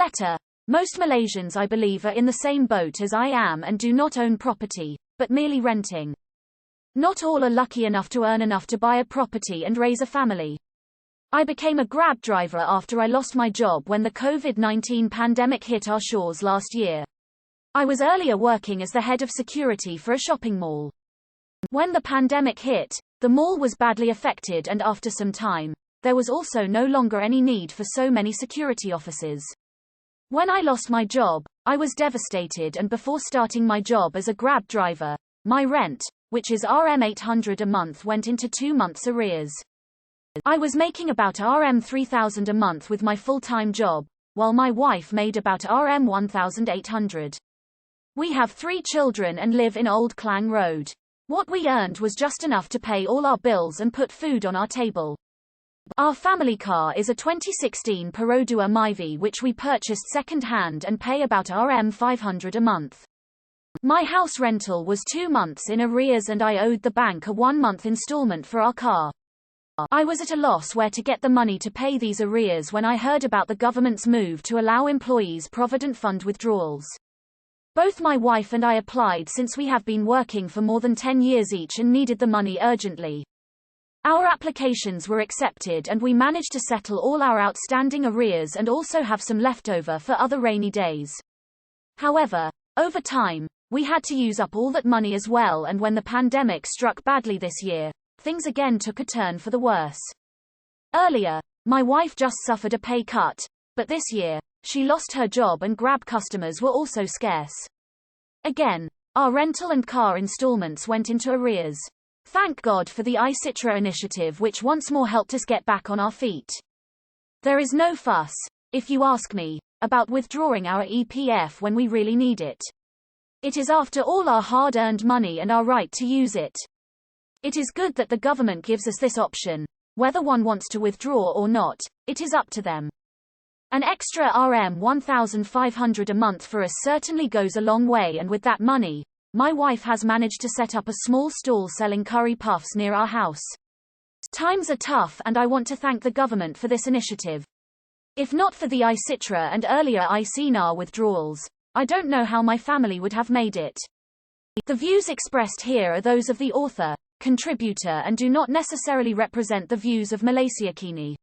Letter. Most Malaysians I believe are in the same boat as I am and do not own property, but merely renting. Not all are lucky enough to earn enough to buy a property and raise a family. I became a Grab driver after I lost my job when the COVID-19 pandemic hit our shores last year. I was earlier working as the head of security for a shopping mall. When the pandemic hit, the mall was badly affected, and after some time, there was also no longer any need for so many security officers. When I lost my job, I was devastated, and before starting my job as a Grab driver, my rent, which is RM800 a month, went into 2 months' arrears. I was making about RM3,000 a month with my full-time job, while my wife made about RM1,800. We have 3 children and live in Old Klang Road. What we earned was just enough to pay all our bills and put food on our table. Our family car is a 2016 Perodua Myvi, which we purchased second-hand and pay about RM500 a month. My house rental was 2 months in arrears, and I owed the bank a 1-month installment for our car. I was at a loss where to get the money to pay these arrears when I heard about the government's move to allow employees' provident fund withdrawals. Both my wife and I applied, since we have been working for more than 10 years each and needed the money urgently. Our applications were accepted and we managed to settle all our outstanding arrears and also have some leftover for other rainy days. However, over time, we had to use up all that money as well, and when the pandemic struck badly this year, things again took a turn for the worse. Earlier, my wife just suffered a pay cut, but this year, she lost her job and Grab customers were also scarce. Again, our rental and car installments went into arrears. Thank God for the iCitra initiative, which once more helped us get back on our feet. There is no fuss, if you ask me, about withdrawing our EPF when we really need it. It is after all our hard-earned money and our right to use it. It is good that the government gives us this option. Whether one wants to withdraw or not, it is up to them. An extra RM1,500 a month for us certainly goes a long way, and with that money, my wife has managed to set up a small stall selling curry puffs near our house. Times are tough, and I want to thank the government for this initiative. If not for the iCitra and earlier iCNAR withdrawals, I don't know how my family would have made it. The views expressed here are those of the author, contributor, and do not necessarily represent the views of Malaysians I.